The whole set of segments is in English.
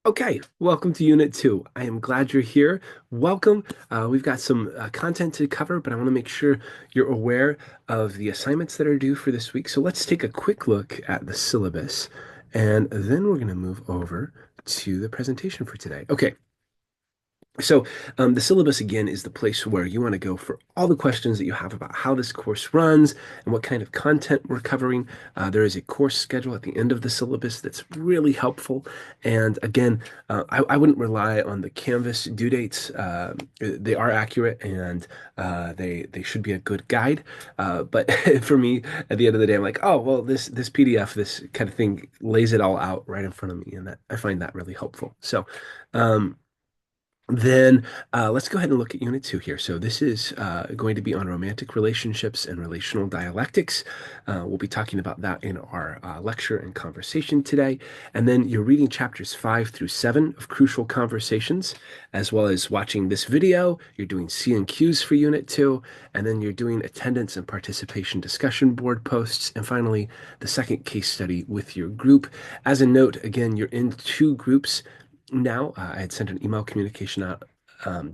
Okay, welcome to Unit 2. I am glad you're here. Welcome. We've got some content to cover, but I want to make sure you're aware of the assignments that are due for this week. So let's take a quick look at the syllabus, and then we're going to move over to the presentation for today. Okay, so the syllabus again is the place where you want to go for all the questions that you have about how this course runs and what kind of content we're covering. There is a course schedule at the end of the syllabus that's really helpful. And again, I wouldn't rely on the Canvas due dates. They are accurate and they should be a good guide. But for me, at the end of the day, I'm like, oh well, this PDF, this kind of thing lays it all out right in front of me, and that I find that really helpful. So. Um, then let's go ahead and look at Unit 2 here. So this is going to be on romantic relationships and relational dialectics. We'll be talking about that in our lecture and conversation today. And then you're reading chapters 5 through 7 of Crucial Conversations, as well as watching this video. You're doing C and Qs for Unit 2, and then you're doing attendance and participation discussion board posts. And finally, the second case study with your group. As a note, again, you're in two groups now. I had sent an email communication out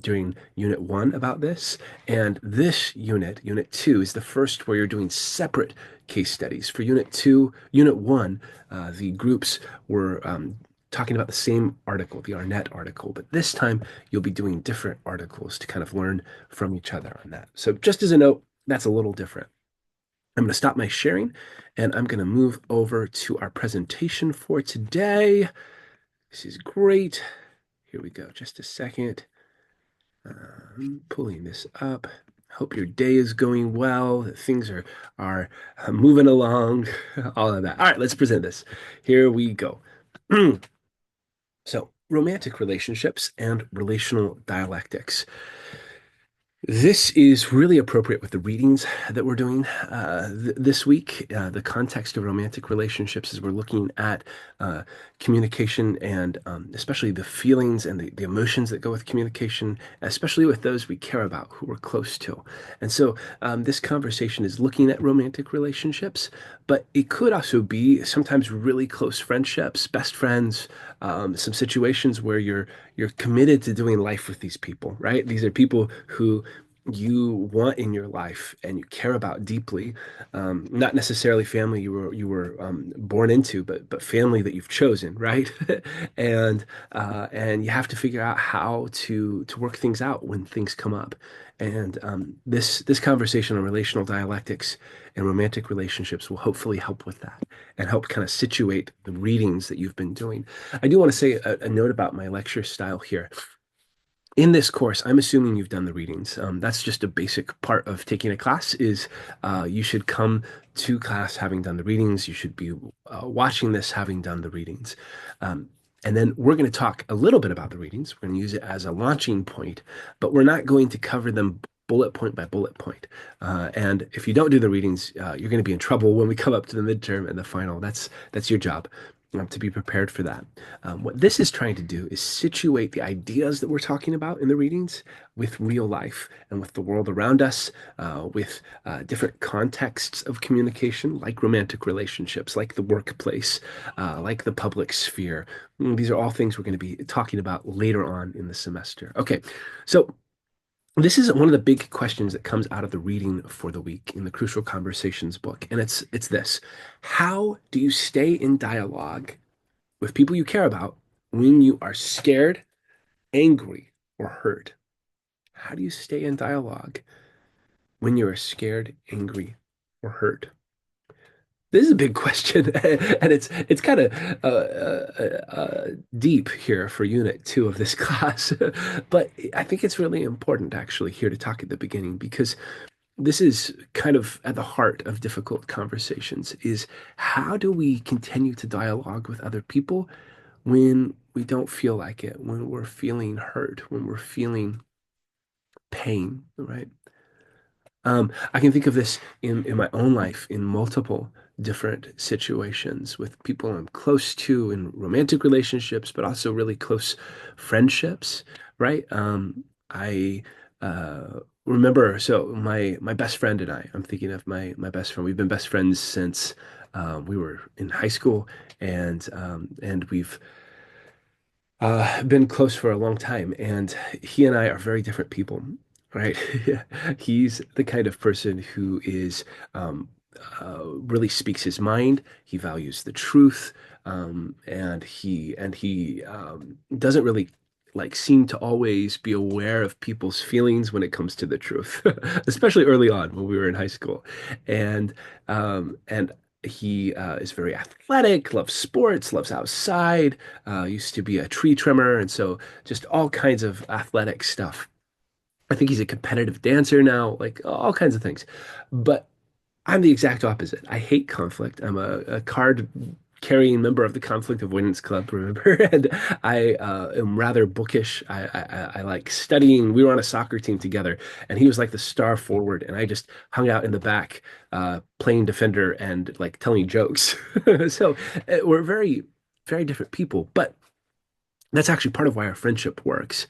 during Unit 1 about this, and this Unit 2, is the first where you're doing separate case studies. For Unit 2, Unit 1, the groups were talking about the same article, the Arnett article, but this time you'll be doing different articles to kind of learn from each other on that. So just as a note, that's a little different. I'm going to stop my sharing and I'm going to move over to our presentation for today. This is great. Here we go. Just a second. Pulling this up. Hope your day is going well, that things are moving along, all of that. All right, let's present this. Here we go. So, romantic relationships and relational dialectics. This is really appropriate with the readings that we're doing this week. The context of romantic relationships is we're looking at communication and especially the feelings and the emotions that go with communication, especially with those we care about, who we're close to. And so this conversation is looking at romantic relationships, but it could also be sometimes really close friendships, best friends, some situations where you're committed to doing life with these people, right? These are people who you want in your life and you care about deeply, not necessarily family you were born into, but family that you've chosen, right? And you have to figure out how to work things out when things come up. And this conversation on relational dialectics and romantic relationships will hopefully help with that and help kind of situate the readings that you've been doing. I do want to say a note about my lecture style here. In this course, I'm assuming you've done the readings. That's just a basic part of taking a class is you should come to class having done the readings. You should be watching this having done the readings. Um, and then we're going to talk a little bit about the readings. We're going to use it as a launching point, but we're not going to cover them bullet point by bullet point. And if you don't do the readings, you're going to be in trouble when we come up to the midterm and the final. That's your job to be prepared for that. What this is trying to do is situate the ideas that we're talking about in the readings with real life and with the world around us, with different contexts of communication, like romantic relationships, like the workplace, like the public sphere. These are all things we're going to be talking about later on in the semester. Okay, so this is one of the big questions that comes out of the reading for the week in the Crucial Conversations book, and it's this: how do you stay in dialogue with people you care about when you are scared, angry, or hurt? How do you stay in dialogue when you are scared, angry, or hurt? This is a big question, and it's kind of deep here for Unit 2 of this class. But I think it's really important actually here to talk at the beginning because this is kind of at the heart of difficult conversations is how do we continue to dialogue with other people when we don't feel like it, when we're feeling hurt, when we're feeling pain, right? I can think of this in my own life in multiple different situations with people I'm close to in romantic relationships, but also really close friendships, right? I remember, so my best friend and I'm thinking of my best friend. We've been best friends since we were in high school, and we've Been close for a long time, and he and I are very different people, right? He's the kind of person who is um, really speaks his mind. He values the truth, and he doesn't really like seem to always be aware of people's feelings when it comes to the truth, especially early on when we were in high school, and he is very athletic, loves sports, loves outside, used to be a tree trimmer, and so just all kinds of athletic stuff. I think he's a competitive dancer now, like all kinds of things. But I'm the exact opposite. I hate conflict. I'm a card carrying member of the Conflict Avoidance Club, remember? And I am rather bookish. I like studying. We were on a soccer team together, and he was like the star forward, and I just hung out in the back, playing defender and like telling jokes. So we're very, very different people, but that's actually part of why our friendship works.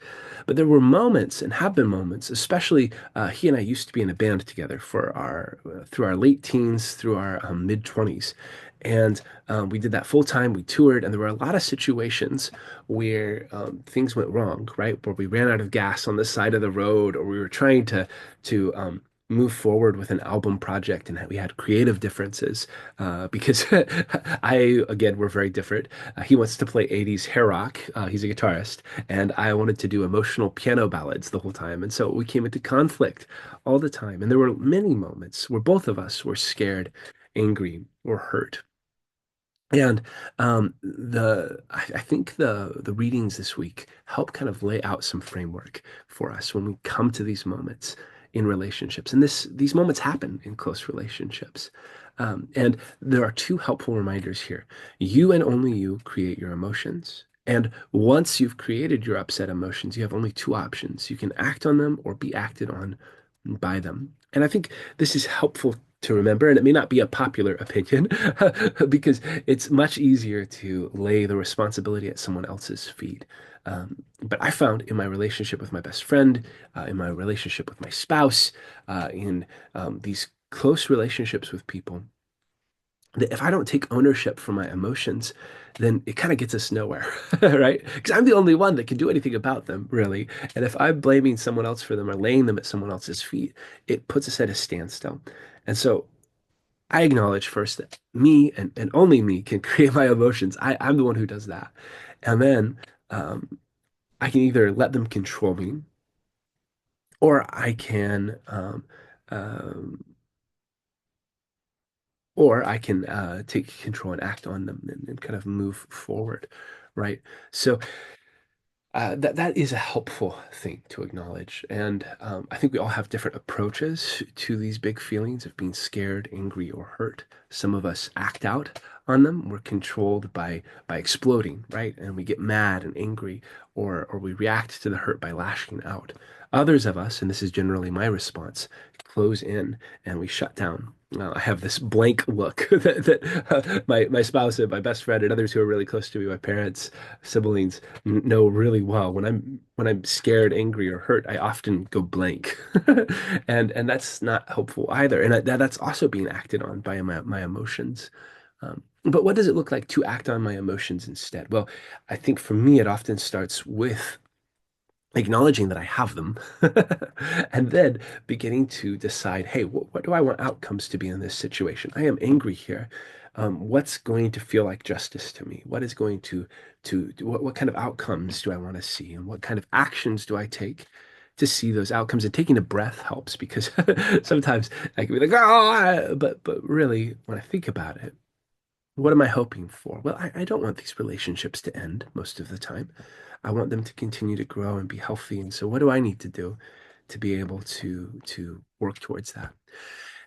But there were moments and have been moments, especially he and I used to be in a band together for our through our late teens, through our mid 20s. And we did that full time. We toured, and there were a lot of situations where things went wrong, right? Where we ran out of gas on the side of the road, or we were trying to move forward with an album project, and we had creative differences because I, again, we're very different. He wants to play 80s hair rock. He's a guitarist, and I wanted to do emotional piano ballads the whole time. And so we came into conflict all the time. And there were many moments where both of us were scared, angry, or hurt. And I think the readings this week help kind of lay out some framework for us when we come to these moments in relationships. And these moments happen in close relationships. And there are two helpful reminders here. You and only you create your emotions. And once you've created your upset emotions, you have only two options. You can act on them or be acted on by them. And I think this is helpful to remember, and it may not be a popular opinion because it's much easier to lay the responsibility at someone else's feet. But I found in my relationship with my best friend, in my relationship with my spouse, in these close relationships with people, that if I don't take ownership for my emotions, then it kind of gets us nowhere, right? Because I'm the only one that can do anything about them, really. And if I'm blaming someone else for them or laying them at someone else's feet, it puts us at a standstill. And so I acknowledge first that me and only me can create my emotions. I'm the one who does that. And then I can either let them control me or um, I can take control and act on them and kind of move forward, right? So that is a helpful thing to acknowledge. And I think we all have different approaches to these big feelings of being scared, angry, or hurt. Some of us act out on them. We're controlled by exploding, right? And we get mad and angry, or we react to the hurt by lashing out. Others of us, and this is generally my response, close in and we shut down. I have this blank look that my spouse and my best friend and others who are really close to me, my parents, siblings, know really well. When I'm scared, angry, or hurt, I often go blank, and that's not helpful either. And that's also being acted on by my emotions. But what does it look like to act on my emotions instead? Well, I think for me, it often starts with acknowledging that I have them, and then beginning to decide, hey, what do I want outcomes to be in this situation? I am angry here. What's going to feel like justice to me? What is going to what kind of outcomes do I want to see, and what kind of actions do I take to see those outcomes? And taking a breath helps because sometimes I can be like, oh, but really, when I think about it, what am I hoping for? Well, I don't want these relationships to end most of the time. I want them to continue to grow and be healthy. And so what do I need to do to be able to work towards that?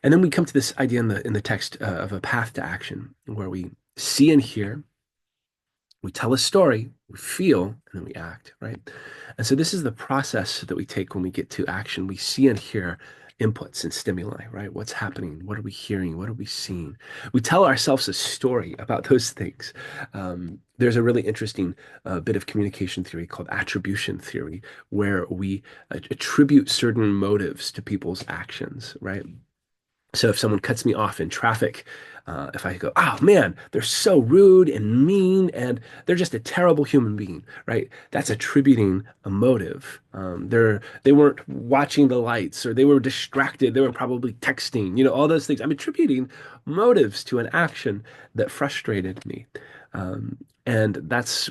And then we come to this idea in the text of a path to action where we see and hear, we tell a story, we feel, and then we act, right? And so this is the process that we take when we get to action. We see and hear inputs and stimuli, right? What's happening? What are we hearing? What are we seeing? We tell ourselves a story about those things. There's a really interesting bit of communication theory called attribution theory, where we attribute certain motives to people's actions, right? So if someone cuts me off in traffic, if I go, oh man, they're so rude and mean, and they're just a terrible human being, right? That's attributing a motive. They weren't watching the lights, or they were distracted. They were probably texting, all those things. I'm attributing motives to an action that frustrated me. Um, and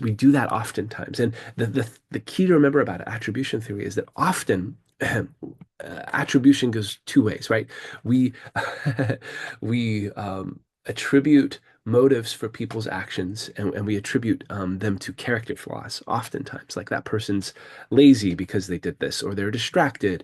we do that oftentimes. And the key to remember about attribution theory is that often attribution goes two ways, right? We we attribute motives for people's actions, and we attribute them to character flaws oftentimes, like that person's lazy because they did this, or they're distracted.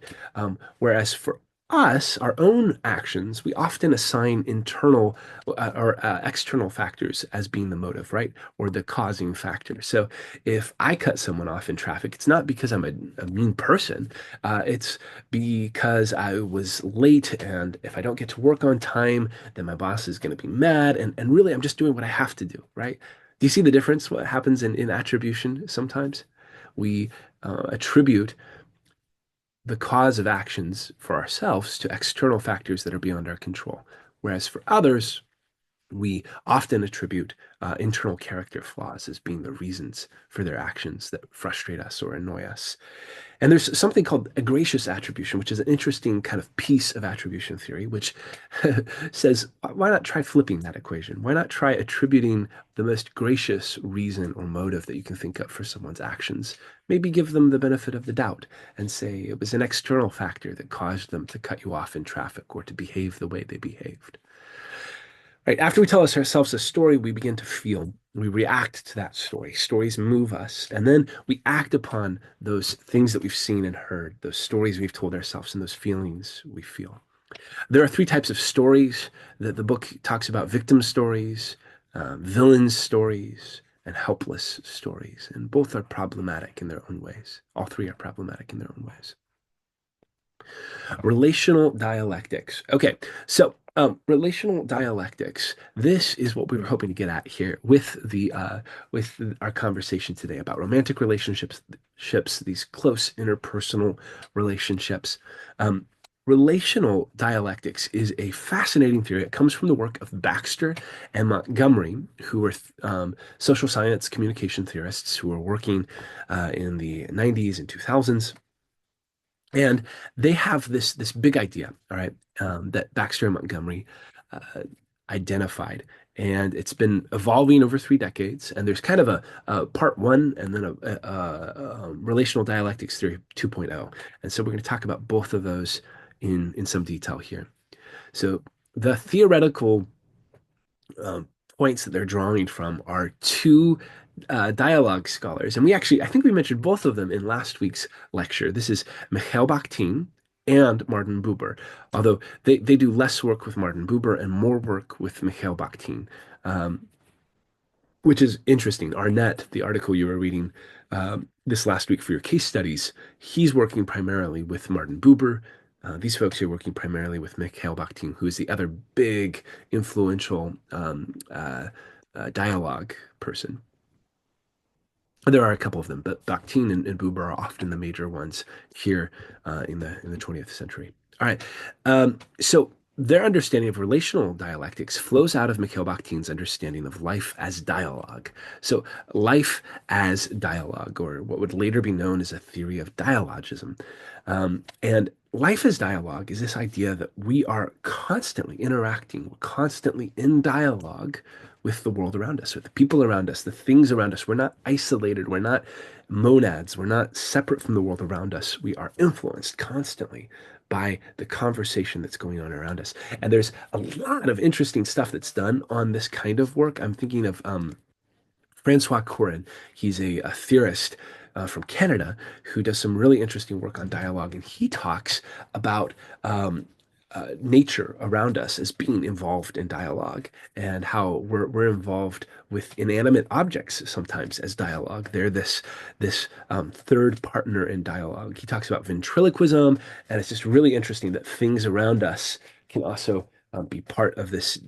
Whereas for us, our own actions, we often assign internal or external factors as being the motive, right? Or the causing factor. So if I cut someone off in traffic, it's not because I'm a mean person. It's because I was late, and if I don't get to work on time, then my boss is going to be mad. And really, I'm just doing what I have to do, right? Do you see the difference? What happens in attribution sometimes? We attribute the cause of actions for ourselves to external factors that are beyond our control. Whereas for others, we often attribute internal character flaws as being the reasons for their actions that frustrate us or annoy us. And there's something called a gracious attribution, which is an interesting kind of piece of attribution theory, which says, why not try flipping that equation? Why not try attributing the most gracious reason or motive that you can think of for someone's actions? Maybe give them the benefit of the doubt and say it was an external factor that caused them to cut you off in traffic or to behave the way they behaved. Right. After we tell ourselves a story, we begin to feel. We react to that story. Stories move us. And then we act upon those things that we've seen and heard, those stories we've told ourselves, and those feelings we feel. There are three types of stories that the book talks about: victim stories, villain stories, and helpless stories. And both are problematic in their own ways. All three are problematic in their own ways. Relational dialectics. Okay, so relational dialectics. This is what we were hoping to get at here with our conversation today about romantic relationships, these close interpersonal relationships. Um, Relational dialectics is a fascinating theory. It comes from the work of Baxter and Montgomery, who were social science communication theorists who were working in the 90s and 2000s. And they have this big idea, all right, that Baxter and Montgomery uh, identified, and it's been evolving over 3 decades. And there's kind of a part one, and then a relational dialectics theory 2.0. And so we're going to talk about both of those in some detail here. So the theoretical um, points that they're drawing from are two dialogue scholars. And I think we mentioned both of them in last week's lecture. This is Mikhail Bakhtin and Martin Buber, although they do less work with Martin Buber and more work with Mikhail Bakhtin, um, which is interesting. Arnett, the article you were reading this last week for your case studies, he's working primarily with Martin Buber. These folks are working primarily with Mikhail Bakhtin, who is the other big influential dialogue person. There are a couple of them, but Bakhtin and Buber are often the major ones here in the 20th century. All right, so their understanding of relational dialectics flows out of Mikhail Bakhtin's understanding of life as dialogue. So life as dialogue, or what would later be known as a theory of dialogism. And life as dialogue is this idea that we are constantly interacting, we're constantly in dialogue with the world around us, with the people around us, the things around us. We're not isolated. We're not monads. We're not separate from the world around us. We are influenced constantly by the conversation that's going on around us. And there's a lot of interesting stuff that's done on this kind of work. I'm thinking of Francois Corin. He's a theorist from Canada who does some really interesting work on dialogue. And he talks about nature around us as being involved in dialogue, and how we're involved with inanimate objects sometimes as dialogue. They're this third partner in dialogue. He talks about ventriloquism, and it's just really interesting that things around us can also be part of this,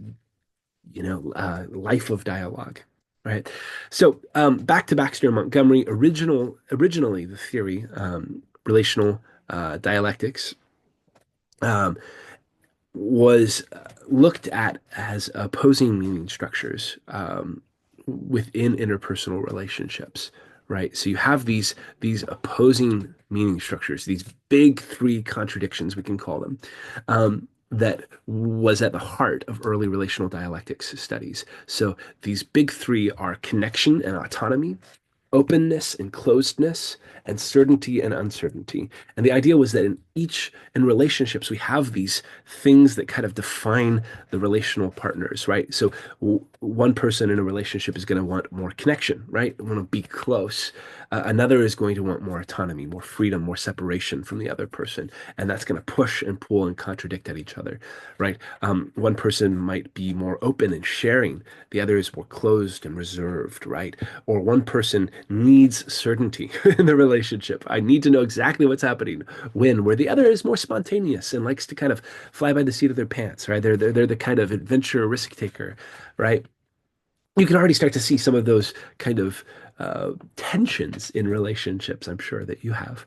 life of dialogue. Right. So back to Baxter and Montgomery. Originally, the theory, relational dialectics, um, was looked at as opposing meaning structures within interpersonal relationships, right? So you have these opposing meaning structures, these big three contradictions, we can call them, that was at the heart of early relational dialectics studies. So these big three are connection and autonomy, openness and closedness, and certainty and uncertainty. And the idea was that in relationships, we have these things that kind of define the relational partners, right? So one person in a relationship is going to want more connection, right? Want to be close. Another is going to want more autonomy, more freedom, more separation from the other person. And that's going to push and pull and contradict at each other, right? One person might be more open and sharing. The other is more closed and reserved, right? Or one person needs certainty in the relationship. I need to know exactly what's happening when, where the other is more spontaneous and likes to kind of fly by the seat of their pants, right? They're the kind of adventure risk taker, right? You can already start to see some of those kind of tensions in relationships, I'm sure that you have.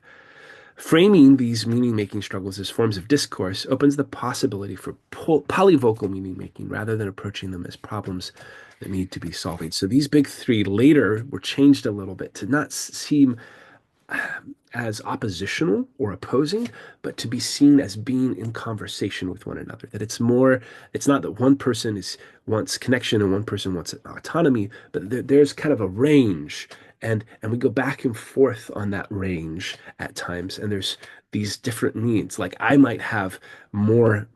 Framing these meaning making struggles as forms of discourse opens the possibility for polyvocal meaning making rather than approaching them as problems that need to be solving. So these big three later were changed a little bit to not seem as oppositional or opposing, but to be seen as being in conversation with one another. That it's not that one person wants connection and one person wants autonomy, but there's kind of a range, and we go back and forth on that range at times, and there's these different needs. Like I might have more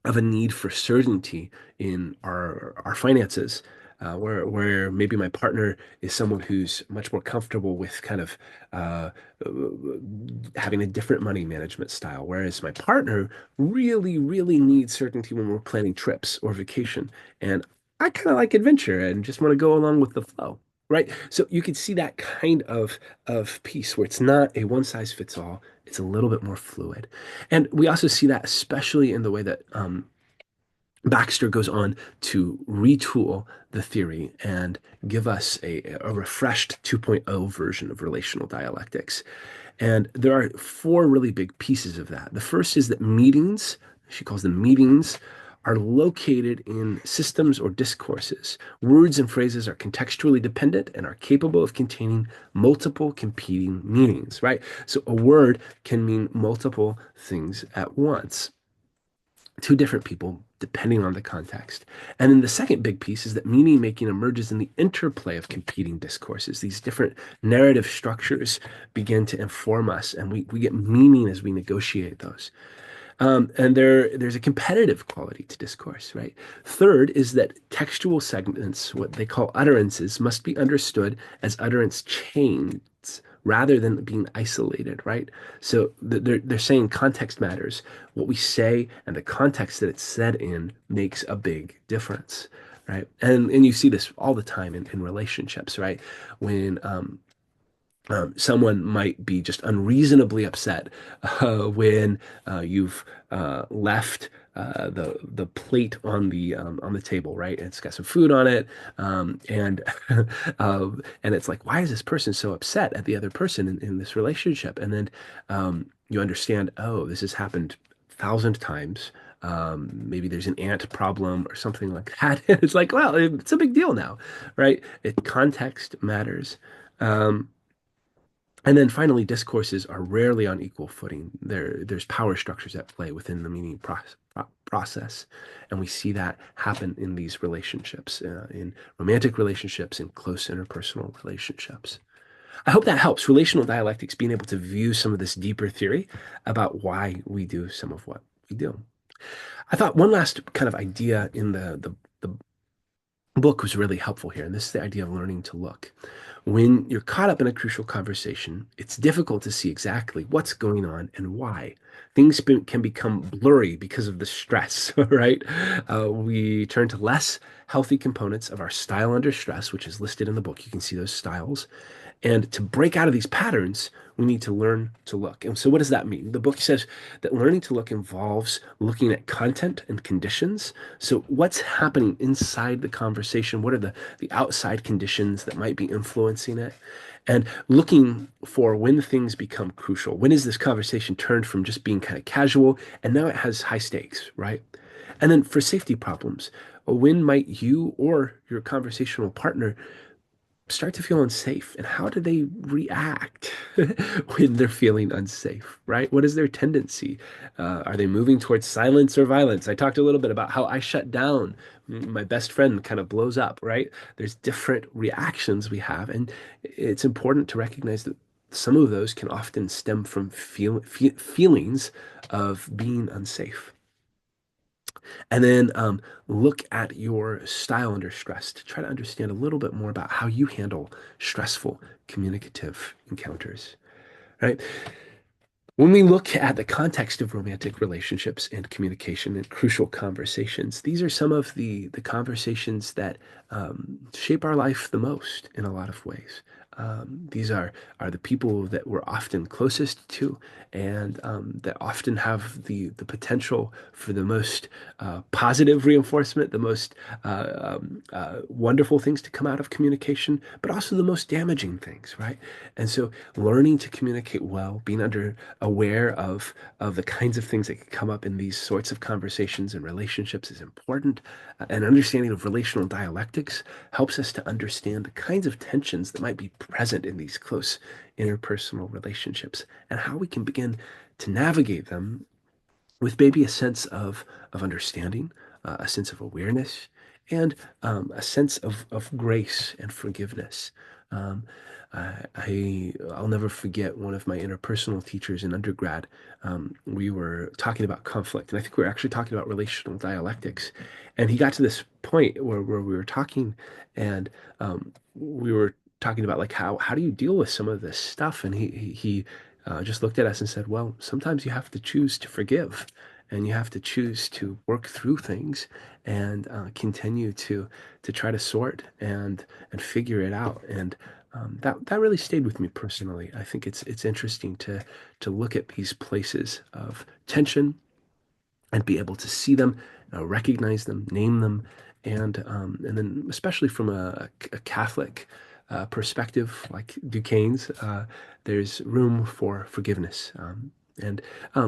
of a need for certainty in our finances, where maybe my partner is someone who's much more comfortable with kind of uh, having a different money management style, whereas my partner really needs certainty when we're planning trips or vacation, and I kind of like adventure and just want to go along with the flow. Right. So you can see that kind of piece where it's not a one size fits all. It's a little bit more fluid. And we also see that especially in the way that Baxter goes on to retool the theory and give us a refreshed 2.0 version of relational dialectics. And there are four really big pieces of that. The first is that meetings, she calls them meetings, are located in systems or discourses. Words and phrases are contextually dependent and are capable of containing multiple competing meanings, right? So a word can mean multiple things at once, two different people depending on the context. And then the second big piece is that meaning making emerges in the interplay of competing discourses. These different narrative structures begin to inform us, and we get meaning as we negotiate those. And there's a competitive quality to discourse, right? Third is that textual segments, what they call utterances, must be understood as utterance chains rather than being isolated, right? So they're saying context matters. What we say and the context that it's said in makes a big difference, right? And you see this all the time in relationships, right? When someone might be just unreasonably upset when you've left the plate on the table, right? And it's got some food on it, and and it's like, why is this person so upset at the other person in this relationship? And then you understand, oh, this has happened 1,000 times. Maybe there's an ant problem or something like that. It's like, well, it's a big deal now, right? Context matters. Um, and then finally, discourses are rarely on equal footing. There's power structures at play within the meaning process. And we see that happen in these relationships, in romantic relationships, in close interpersonal relationships. I hope that helps. Relational dialectics, being able to view some of this deeper theory about why we do some of what we do. I thought one last kind of idea in the book was really helpful here, and this is the idea of learning to look. When you're caught up in a crucial conversation, it's difficult to see exactly what's going on and why. Things can become blurry because of the stress, right? We turn to less healthy components of our style under stress, which is listed in the book. You can see those styles. And to break out of these patterns, we need to learn to look. And so, what does that mean? The book says that learning to look involves looking at content and conditions. So, what's happening inside the conversation? What are the outside conditions that might be influencing it? and looking for when things become crucial. When is this conversation turned from just being kind of casual and now it has high stakes, right? And then for safety problems, when might you or your conversational partner start to feel unsafe, and how do they react when they're feeling unsafe, right? What is their tendency? Are they moving towards silence or violence? I talked a little bit about how I shut down. My best friend kind of blows up, right? There's different reactions we have, and it's important to recognize that some of those can often stem from feelings of being unsafe. And then look at your style under stress to try to understand a little bit more about how you handle stressful communicative encounters, right? When we look at the context of romantic relationships and communication and crucial conversations, these are some of the conversations that shape our life the most in a lot of ways. These are the people that we're often closest to, and that often have the potential for the most positive reinforcement, the most wonderful things to come out of communication, but also the most damaging things, right? And so, learning to communicate well, being aware of the kinds of things that can come up in these sorts of conversations and relationships is important. An understanding of relational dialectics helps us to understand the kinds of tensions that might be present in these close interpersonal relationships and how we can begin to navigate them with maybe a sense of understanding, a sense of awareness, and a sense of grace and forgiveness. Um, I'll never forget one of my interpersonal teachers in undergrad. We were talking about conflict, and I think we were actually talking about relational dialectics. And he got to this point where we were talking, and we were talking about like how do you deal with some of this stuff? And he just looked at us and said, "Well, sometimes you have to choose to forgive." And you have to choose to work through things and continue to try to sort and figure it out. And that really stayed with me personally. I think it's interesting to look at these places of tension and be able to see them, recognize them, name them, and then especially from a Catholic perspective, like Duquesne's, there's room for forgiveness. And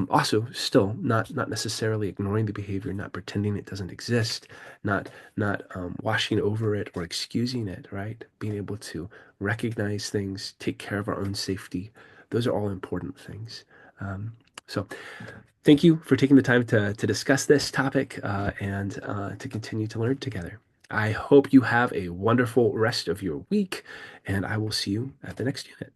also, still not necessarily ignoring the behavior, not pretending it doesn't exist, not washing over it or excusing it, right? Being able to recognize things, take care of our own safety. Those are all important things. So thank you for taking the time to discuss this topic and to continue to learn together. I hope you have a wonderful rest of your week, and I will see you at the next unit.